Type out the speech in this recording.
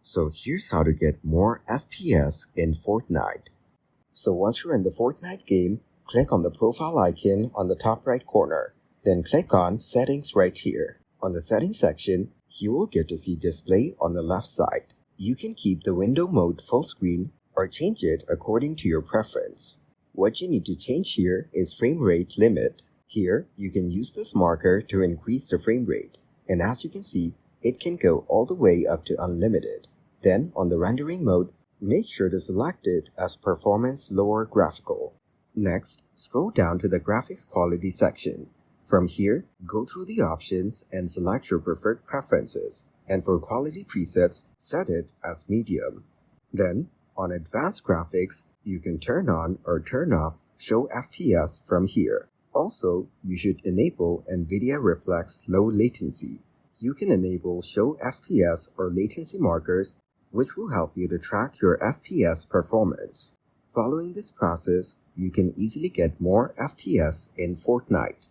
So here's how to get more FPS in Fortnite. So once you're in the Fortnite game, click on the profile icon on the top right corner. Then click on Settings right here. On the Settings section, you will get to see Display on the left side. You can keep the window mode full screen or change it according to your preference. What you need to change here is frame rate limit. Here, you can use this marker to increase the frame rate. And as you can see, it can go all the way up to unlimited. Then, on the rendering mode, make sure to select it as Performance Lower Graphical. Next, scroll down to the Graphics Quality section. From here, go through the options and select your preferred preferences. And for quality presets, set it as Medium. Then, on Advanced Graphics, you can turn on or turn off Show FPS from here. Also, you should enable NVIDIA Reflex Low Latency. You can enable Show FPS or latency markers, which will help you to track your FPS performance. Following this process, you can easily get more FPS in Fortnite.